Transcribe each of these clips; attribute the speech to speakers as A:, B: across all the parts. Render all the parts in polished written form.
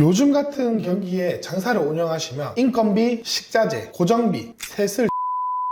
A: 요즘 같은 경기에 장사를 운영하시면 인건비, 식자재, 고정비 셋을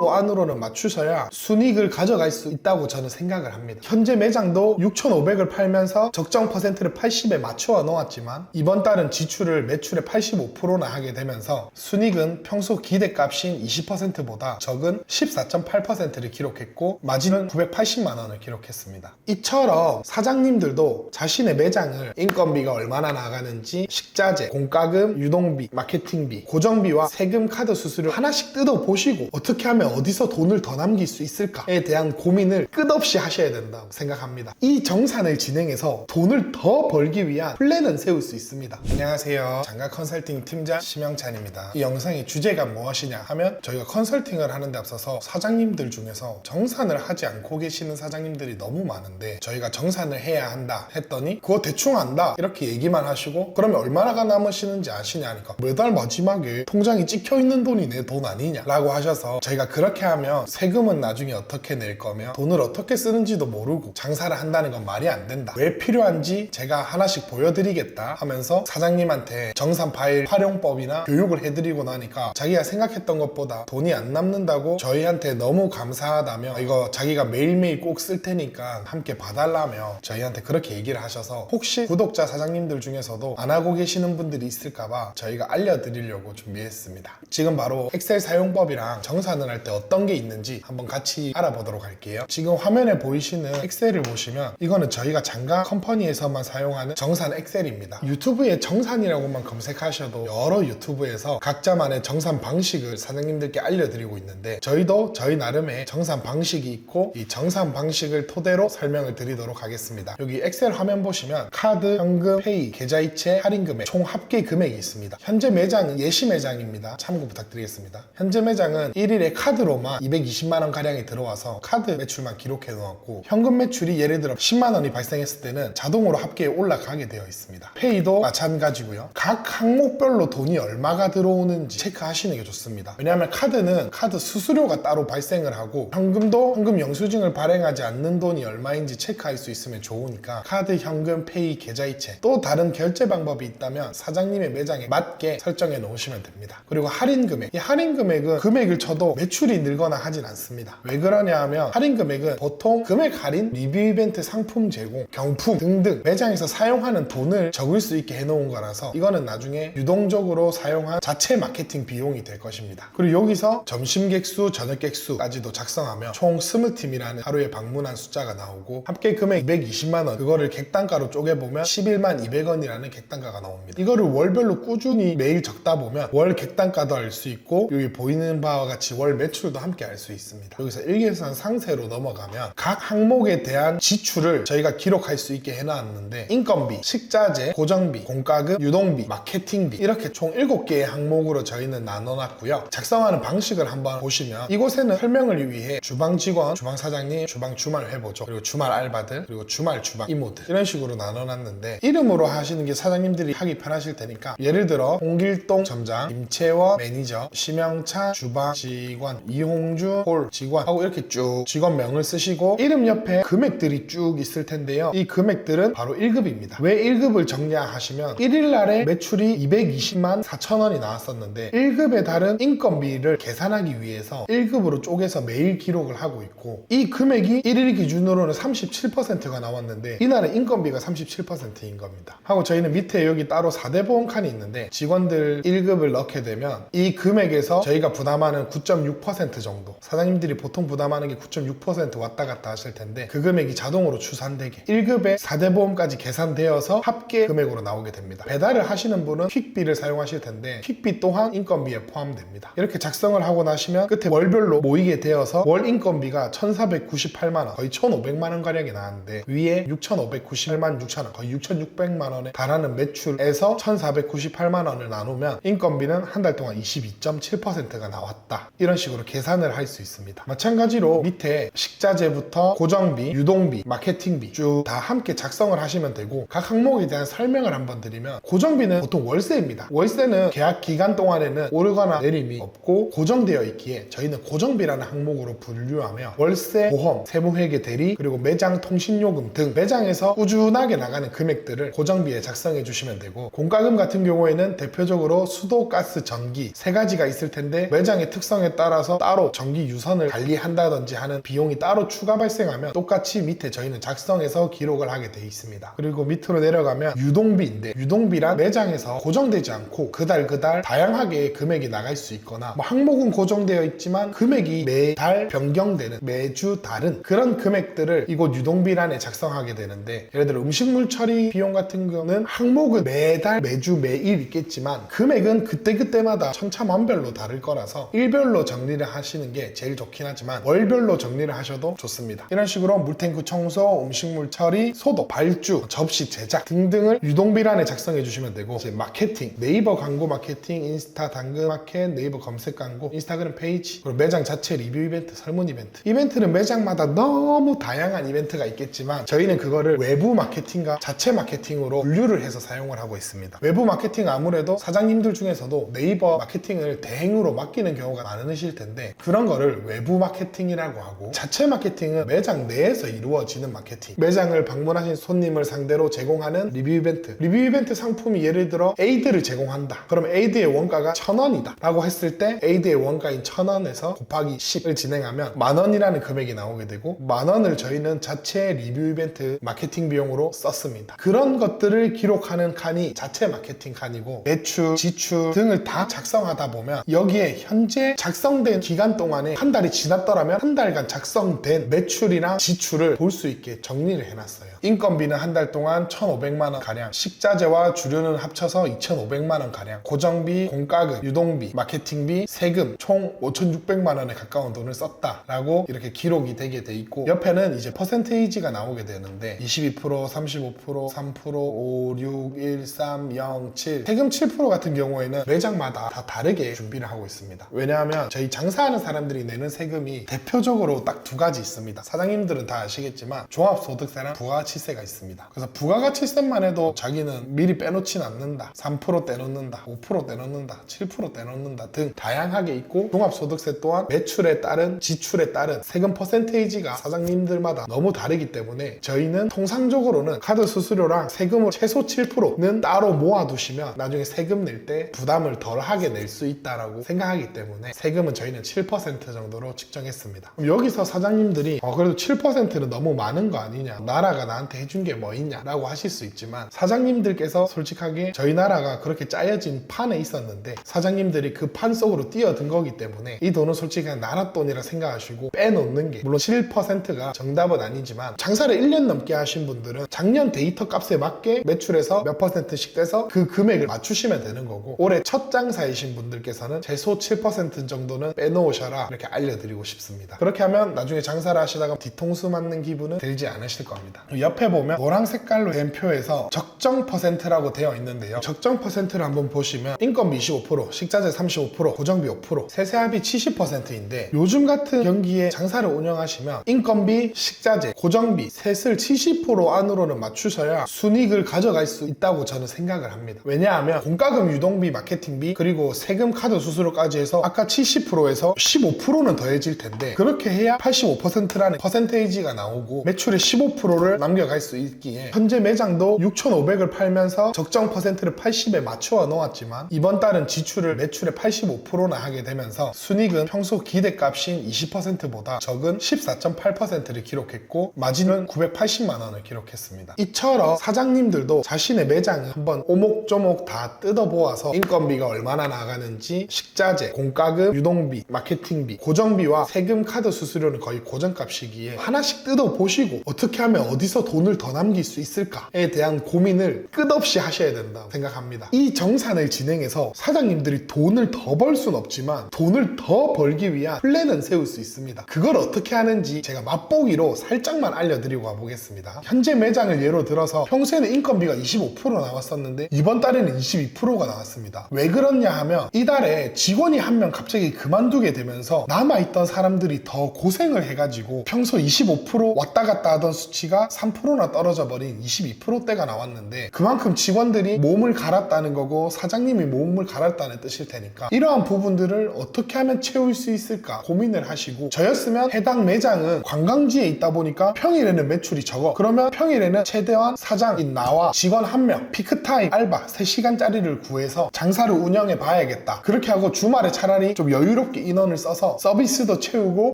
A: 안으로는 맞추셔야 순이익을 가져갈 수 있다고 저는 생각을 합니다. 현재 매장도 6,500을 팔면서 적정 퍼센트를 80에 맞추어 놓았지만 이번 달은 지출을 매출의 85%나 하게 되면서 순이익은 평소 기대값인 20%보다 적은 14.8%를 기록했고 마진은 980만 원을 기록했습니다. 이처럼 사장님들도 자신의 매장을 인건비가 얼마나 나가는지 식자재, 공과금, 유동비, 마케팅비, 고정비와 세금, 카드 수수료 하나씩 뜯어보시고 어떻게 하면 어디서 돈을 더 남길 수 있을까에 대한 고민을 끝없이 하셔야 된다고 생각합니다. 이 정산을 진행해서 돈을 더 벌기 위한 플랜은 세울 수 있습니다. 안녕하세요. 장가 컨설팅 팀장 심영찬입니다. 이 영상의 주제가 무엇이냐 하면 저희가 컨설팅을 하는 데 앞서서 사장님들 중에서 정산을 하지 않고 계시는 사장님들이 너무 많은데 저희가 정산을 해야 한다 했더니 그거 대충 안다 이렇게 얘기만 하시고 그러면 얼마나 남으시는지 아시냐 하니까 매달 마지막에 통장에 찍혀있는 돈이 내 돈 아니냐 라고 하셔서 저희가 그렇게 하면 세금은 나중에 어떻게 낼 거며 돈을 어떻게 쓰는지도 모르고 장사를 한다는 건 말이 안 된다. 왜 필요한지 제가 하나씩 보여드리겠다 하면서 사장님한테 정산 파일 활용법이나 교육을 해드리고 나니까 자기가 생각했던 것보다 돈이 안 남는다고 저희한테 너무 감사하다며 이거 자기가 매일매일 꼭 쓸 테니까 함께 봐달라며 저희한테 그렇게 얘기를 하셔서 혹시 구독자 사장님들 중에서도 안 하고 계시는 분들이 있을까봐 저희가 알려드리려고 준비했습니다. 지금 바로 엑셀 사용법이랑 정산을 할 때 어떤 게 있는지 한번 같이 알아보도록 할게요. 지금 화면에 보이시는 엑셀을 보시면 이거는 저희가 장가 컴퍼니에서만 사용하는 정산 엑셀입니다. 유튜브에 정산이라고만 검색하셔도 여러 유튜브에서 각자만의 정산 방식을 사장님들께 알려드리고 있는데 저희도 저희 나름의 정산 방식이 있고 이 정산 방식을 토대로 설명을 드리도록 하겠습니다. 여기 엑셀 화면 보시면 카드, 현금, 페이, 계좌이체, 할인금액 총 합계 금액이 있습니다. 현재 매장은 예시 매장입니다. 참고 부탁드리겠습니다. 현재 매장은 1일에 카드로만 220만원 가량이 들어와서 카드 매출만 기록해 놓았고 현금 매출이 예를 들어 10만원이 발생했을 때는 자동으로 합계에 올라가게 되어 있습니다. 페이도 마찬가지고요. 각 항목별로 돈이 얼마가 들어오는지 체크하시는 게 좋습니다. 왜냐하면 카드는 카드 수수료가 따로 발생을 하고 현금도 현금 영수증을 발행하지 않는 돈이 얼마인지 체크할 수 있으면 좋으니까 카드, 현금, 페이, 계좌이체 또 다른 결제 방법이 있다면 사장님의 매장에 맞게 설정해 놓으시면 됩니다. 그리고 할인 금액, 이 할인 금액은 금액을 쳐도 매출이 늘거나 하진 않습니다. 왜 그러냐 하면 할인 금액은 보통 금액 할인, 리뷰 이벤트, 상품 제공, 경품 등등 매장에서 사용하는 돈을 적을 수 있게 해놓은 거라서 이거는 나중에 유동적으로 사용한 자체 마케팅 비용이 될 것입니다. 그리고 여기서 점심 객수, 저녁 객수까지도 작성하면 총 20팀이라는 하루에 방문한 숫자가 나오고 합계 금액 220만원 그거를 객단가로 쪼개보면 11만 200원이라는 객단가가 나옵니다. 이거를 월별로 꾸준히 매일 적다 보면 월 객단가도 알 수 있고 여기 보이는 바와 같이 월 매출도 함께 알 수 있습니다. 여기서 일개선 상세로 넘어가면 각 항목에 대한 지출을 저희가 기록할 수 있게 해놨는데 인건비, 식자재, 고정비, 공과금, 유동비, 마케팅비 이렇게 총 7개의 항목으로 저희는 나눠놨고요. 작성하는 방식을 한번 보시면 이곳에는 설명을 위해 주방 직원, 주방 사장님, 주방 주말 회보조 그리고 주말 알바들 그리고 주말 주방 이모들 이런 식으로 나눠놨는데 이름으로 하시는 게 사장님들이 하기 편하실 테니까 예를 들어 홍길동 점장, 임채원 매니저, 심영차 주방 직원, 이홍주 홀 직원 하고 이렇게 쭉 직원명을 쓰시고 이름 옆에 금액들이 쭉 있을 텐데요. 이 금액들은 바로 1급입니다. 왜 1급을 정리하 하시면 1일날에 매출이 220만 4천원이 나왔었는데 1급에 다른 인건비를 계산하기 위해서 1급으로 쪼개서 매일 기록을 하고 있고 이 금액이 1일 기준으로는 37%가 나왔는데 이날의 인건비가 37%인 겁니다. 하고 저희는 밑에 여기 따로 4대 보험 칸이 있는데 직원들 1급을 넣게 되면 이 금액에서 저희가 부담하는 9.6% 정도 사장님들이 보통 부담하는 게 9.6% 왔다 갔다 하실 텐데 그 금액이 자동으로 추산되게 1급에 4대 보험까지 계산되어서 합계 금액으로 나오게 됩니다. 배달을 하시는 분은 퀵비를 사용하실 텐데 퀵비 또한 인건비에 포함됩니다. 이렇게 작성을 하고 나시면 끝에 월별로 모이게 되어서 월 인건비가 1498만원 거의 1500만원 가량이 나왔는데 위에 6598만 6천원 거의 6600만원에 달하는 매출에서 1498만원을 나누면 인건비는 한 달 동안 22.7%가 나왔다 이런 식으로 식으로 계산을 할 수 있습니다. 마찬가지로 밑에 식자재부터 고정비, 유동비, 마케팅비 쭉 다 함께 작성을 하시면 되고, 각 항목에 대한 설명을 한번 드리면, 고정비는 보통 월세입니다. 월세는 계약 기간 동안에는 오르거나 내림이 없고 고정되어 있기에 저희는 고정비라는 항목으로 분류하며, 월세, 보험, 세무회계 대리, 그리고 매장 통신요금 등 매장에서 꾸준하게 나가는 금액들을 고정비에 작성해 주시면 되고, 공과금 같은 경우에는 대표적으로 수도, 가스, 전기 세 가지가 있을 텐데, 매장의 특성에 따라서 따로 전기 유선을 관리한다든지 하는 비용이 따로 추가 발생하면 똑같이 밑에 저희는 작성해서 기록을 하게 돼 있습니다. 그리고 밑으로 내려가면 유동비인데, 유동비란 매장에서 고정되지 않고 그달 다양하게 금액이 나갈 수 있거나, 항목은 고정되어 있지만 금액이 매달 변경되는, 매주 다른 그런 금액들을 이곳 유동비란에 작성하게 되는데, 예를 들어 음식물 처리 비용 같은 경우는 항목은 매달, 매주, 매일 있겠지만 금액은 그때그때마다 천차만별로 다를 거라서 일별로 정리를 하시는 게 제일 좋긴 하지만 월별로 정리를 하셔도 좋습니다. 이런 식으로 물탱크 청소, 음식물 처리, 소독, 발주, 접시 제작 등등을 유동비란에 작성해 주시면 되고, 이제 마케팅, 네이버 광고 마케팅, 인스타 당근마켓, 네이버 검색 광고, 인스타그램 페이지, 그리고 매장 자체 리뷰 이벤트, 설문 이벤트. 이벤트는 매장마다 너무 다양한 이벤트가 있겠지만 저희는 그거를 외부 마케팅과 자체 마케팅으로 분류를 해서 사용을 하고 있습니다. 외부 마케팅 아무래도 사장님들 중에서도 네이버 마케팅을 대행으로 맡기는 경우가 많으실 텐데, 그런 거를 외부 마케팅이라고 하고, 자체 마케팅은 매장 내에서 이루어지는 마케팅, 매장을 방문하신 손님을 상대로 제공하는 리뷰 이벤트, 리뷰 이벤트 상품이 예를 들어 에이드를 제공한다. 그럼 에이드의 원가가 1,000원이다 라고 했을 때 에이드의 원가인 1,000원에서 곱하기 10을 진행하면 10,000원이라는 금액이 나오게 되고, 10,000원을 저희는 자체 리뷰 이벤트 마케팅 비용으로 썼습니다. 그런 것들을 기록하는 칸이 자체 마케팅 칸이고, 매출, 지출 등을 다 작성하다 보면 여기에 현재 작성된 기간 동안에 한 달이 지났더라면 한 달간 작성된 매출이랑 지출을 볼 수 있게 정리를 해놨어요. 인건비는 한 달 동안 1,500만 원 가량, 식자재와 주류는 합쳐서 2,500만 원 가량, 고정비, 공과금, 유동비, 마케팅비, 세금 총 5,600만 원에 가까운 돈을 썼다라고 이렇게 기록이 되게 돼 있고, 옆에는 이제 퍼센테이지가 나오게 되는데 22%, 35%, 3%, 5, 6, 1, 3, 0, 7 세금 7% 같은 경우에는 매장마다 다 다르게 준비를 하고 있습니다. 왜냐하면 저희 장사하는 사람들이 내는 세금이 대표적으로 딱 두 가지 있습니다. 사장님들은 다 아시겠지만 종합소득세랑 부가가치세가 있습니다. 그래서 부가가치세만 해도 자기는 미리 빼놓진 않는다, 3% 떼놓는다, 5% 떼놓는다, 7% 떼놓는다 등 다양하게 있고, 종합소득세 또한 매출에 따른, 지출에 따른 세금 퍼센테이지가 사장님들마다 너무 다르기 때문에 저희는 통상적으로는 카드 수수료랑 세금을 최소 7%는 따로 모아두시면 나중에 세금 낼 때 부담을 덜하게 낼 수 있다라고 생각하기 때문에 세금은 저희는 7% 정도로 측정했습니다. 그럼 여기서 사장님들이 그래도 7%는 너무 많은 거 아니냐, 나라가 나한테 해준 게 뭐 있냐 라고 하실 수 있지만, 사장님들께서 솔직하게 저희 나라가 그렇게 짜여진 판에 있었는데 사장님들이 그 판 속으로 뛰어든 거기 때문에 이 돈은 솔직히 그냥 나라 돈이라 생각하시고 빼놓는 게, 물론 7%가 정답은 아니지만 장사를 1년 넘게 하신 분들은 작년 데이터 값에 맞게 매출에서 몇 %씩 떼서 그 금액을 맞추시면 되는 거고, 올해 첫 장사이신 분들께서는 최소 7% 정도는 빼놓으셔라 이렇게 알려드리고 싶습니다. 그렇게 하면 나중에 장사를 하시다가 뒤통수 맞는 기분은 들지 않으실 겁니다. 옆에 보면 노란 색깔로 된 표에서 적정 퍼센트라고 되어 있는데요, 적정 퍼센트를 한번 보시면 인건비 25%, 식자재 35%, 고정비 5%, 세세합이 70%인데, 요즘 같은 경기에 장사를 운영하시면 인건비, 식자재, 고정비 셋을 70% 안으로는 맞추셔야 순이익을 가져갈 수 있다고 저는 생각을 합니다. 왜냐하면 공과금, 유동비, 마케팅비 그리고 세금, 카드 수수료까지 해서 아까 70%에서 15%는 더해질 텐데, 그렇게 해야 85%라는 퍼센테이지가 나오고 매출의 15%를 남겨갈 수 있기에, 현재 매장도 6,500을 팔면서 적정 퍼센트를 80에 맞추어 놓았지만 이번 달은 지출을 매출의 85%나 하게 되면서 순이익은 평소 기대값인 20%보다 적은 14.8%를 기록했고, 마진은 980만 원을 기록했습니다. 이처럼 사장님들도 자신의 매장을 한번 오목조목 다 뜯어보아서 인건비가 얼마나 나가는지, 식자재, 공과금, 유동비, 마케팅비, 고정비와 세금, 카드 수수료는 거의 고정값이기에 하나씩 뜯어보시고 어떻게 하면 어디서 돈을 더 남길 수 있을까에 대한 고민을 끝없이 하셔야 된다고 생각합니다. 이 정산을 진행해서 사장님들이 돈을 더 벌 순 없지만 돈을 더 벌기 위한 플랜은 세울 수 있습니다. 그걸 어떻게 하는지 제가 맛보기로 살짝만 알려드리고 가보겠습니다. 현재 매장을 예로 들어서 평소에는 인건비가 25% 나왔었는데 이번 달에는 22%가 나왔습니다. 왜 그렇냐 하면 이달에 직원이 한 명 갑자기 그만두는 그만두게 되면서 남아있던 사람들이 더 고생을 해가지고 평소 25% 왔다 갔다 하던 수치가 3%나 떨어져 버린 22%대가 나왔는데, 그만큼 직원들이 몸을 갈았다는 거고 사장님이 몸을 갈았다는 뜻일 테니까 이러한 부분들을 어떻게 하면 채울 수 있을까 고민을 하시고, 저였으면 해당 매장은 관광지에 있다 보니까 평일에는 매출이 적어. 그러면 평일에는 최대한 사장인 나와 직원 1명 피크타임 알바 3시간짜리를 구해서 장사를 운영해 봐야겠다. 그렇게 하고 주말에 차라리 좀 여유롭게 인원을 써서 서비스도 채우고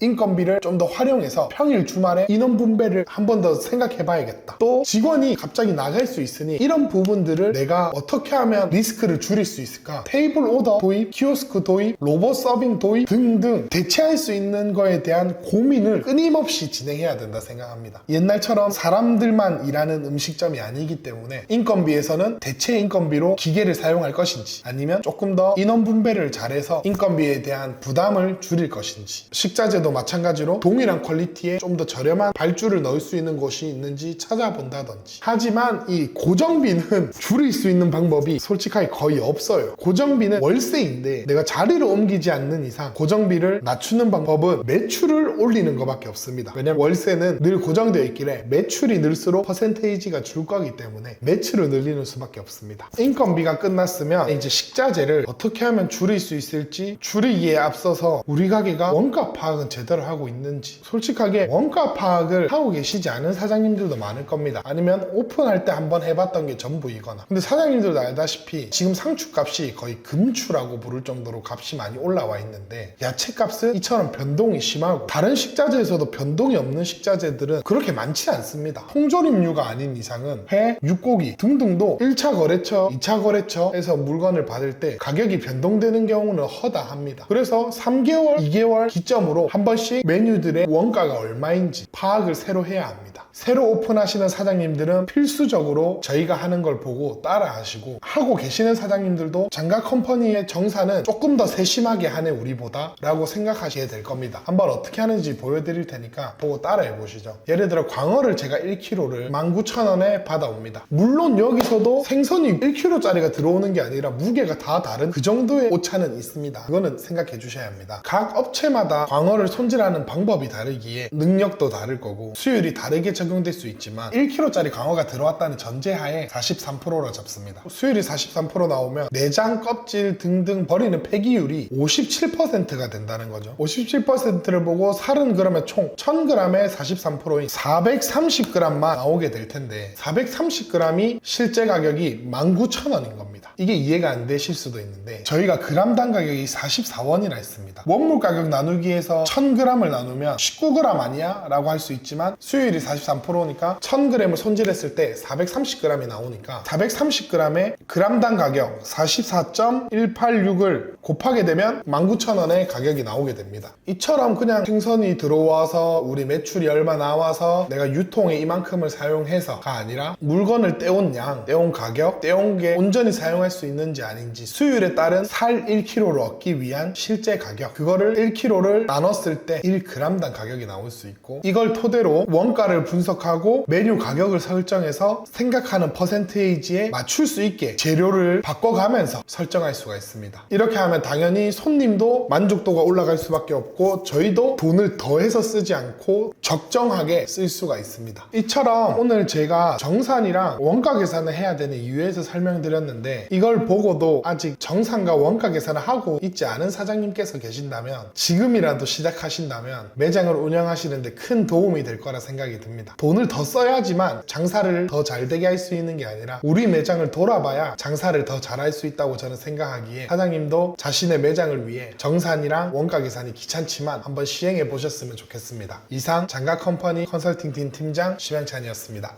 A: 인건비를 좀 더 활용해서 평일 주말에 인원 분배를 한 번 더 생각해 봐야겠다. 또 직원이 갑자기 나갈 수 있으니 이런 부분들을 내가 어떻게 하면 리스크를 줄일 수 있을까? 테이블 오더 도입, 키오스크 도입, 로봇 서빙 도입 등등 대체할 수 있는 거에 대한 고민을 끊임없이 진행해야 된다 생각합니다. 옛날처럼 사람들만 일하는 음식점이 아니기 때문에 인건비에서는 대체 인건비로 기계를 사용할 것인지, 아니면 조금 더 인원 분배를 잘해서 인건비에 대한 부담을 줄일 것인지, 식자재도 마찬가지로 동일한 퀄리티에 좀 더 저렴한 발주를 넣을 수 있는 곳이 있는지 찾아본다든지. 하지만 이 고정비는 줄일 수 있는 방법이 솔직하게 거의 없어요. 고정비는 월세인데 내가 자리를 옮기지 않는 이상 고정비를 낮추는 방법은 매출을 올리는 것밖에 없습니다. 왜냐면 월세는 늘 고정되어 있기에 매출이 늘수록 퍼센테이지가 줄 거기 때문에 매출을 늘리는 수밖에 없습니다. 인건비가 끝났으면 이제 식자재를 어떻게 하면 줄일 수 있을지, 줄이기에 앞서서 우리 가게가 원가 파악은 제대로 하고 있는지. 솔직하게 원가 파악을 하고 계시지 않은 사장님들도 많을 겁니다. 아니면 오픈할 때 한번 해봤던 게 전부이거나. 근데 사장님들도 알다시피 지금 상추값이 거의 금추라고 부를 정도로 값이 많이 올라와 있는데, 야채값은 이처럼 변동이 심하고 다른 식자재에서도 변동이 없는 식자재들은 그렇게 많지 않습니다. 통조림류가 아닌 이상은 회, 육고기 등등도 1차 거래처, 2차 거래처에서 물건을 받을 때 가격이 변동되는 경우는 허다합니다. 그래서 3개월, 2개월 기점으로 한 번씩 메뉴들의 원가가 얼마인지 파악을 새로 해야 합니다. 새로 오픈하시는 사장님들은 필수적으로 저희가 하는 걸 보고 따라 하시고, 하고 계시는 사장님들도 장가 컴퍼니의 정사는 조금 더 세심하게 하네 우리보다 라고 생각하시게 될 겁니다. 한번 어떻게 하는지 보여드릴 테니까 보고 따라해 보시죠. 예를 들어 광어를 제가 1kg를 19,000원에 받아옵니다. 물론 여기서도 생선이 1kg짜리가 들어오는 게 아니라 무게가 다 다른 그 정도의 오차는 있습니다. 그거는 생각해 주셔야 합니다. 각 업체마다 광어를 손질하는 방법이 다르기에 능력도 다를 거고 수율이 다르게 적용될 수 있지만 1kg짜리 광어가 들어왔다는 전제하에 43%로 잡습니다. 수율이 43% 나오면 내장, 껍질 등등 버리는 폐기율이 57%가 된다는 거죠. 57%를 보고 살은 그러면 총 1000g에 43%인 430g만 나오게 될 텐데, 430g이 실제 가격이 19,000원인 겁니다. 이게 이해가 안 되실 수도 있는데, 저희가 그람당 가격이 44원이라 했습니다. 원물 가격 나누기에서 1000g을 나누면 19g 아니야? 라고 할 수 있지만 수율이 43%니까 1000g을 손질했을 때 430g이 나오니까 430g에 그람당 가격 44.186을 곱하게 되면 19,000원의 가격이 나오게 됩니다. 이처럼 그냥 생선이 들어와서 우리 매출이 얼마 나와서 내가 유통에 이만큼을 사용해서가 아니라 물건을 떼온 양, 떼온 가격, 떼온 게 온전히 사용할 수 있는지 아닌지, 수율에 따른 살 1kg를 얻기 위한 실제 가격, 그거를 1kg를 나눴을 때 1g당 가격이 나올 수 있고, 이걸 토대로 원가를 분석하고 메뉴 가격을 설정해서 생각하는 퍼센테이지에 맞출 수 있게 재료를 바꿔가면서 설정할 수가 있습니다. 이렇게 하면 당연히 손님도 만족도가 올라갈 수밖에 없고 저희도 돈을 더해서 쓰지 않고 적정하게 쓸 수가 있습니다. 이처럼 오늘 제가 정산이랑 원가 계산을 해야 되는 이유에서 설명드렸는데, 이걸 보고도 아직 정산과 원가 계산을 하고 있지 않은 사장님께서 계신다면, 지금이라도 시작하신다면 매장을 운영하시는데 큰 도움이 될 거라 생각이 듭니다. 돈을 더 써야지만 장사를 더 잘 되게 할 수 있는 게 아니라 우리 매장을 돌아봐야 장사를 더 잘할 수 있다고 저는 생각하기에, 사장님도 자신의 매장을 위해 정산이랑 원가 계산이 귀찮지만 한번 시행해 보셨으면 좋겠습니다. 이상 장가컴퍼니 컨설팅팀 팀장 심양찬이었습니다.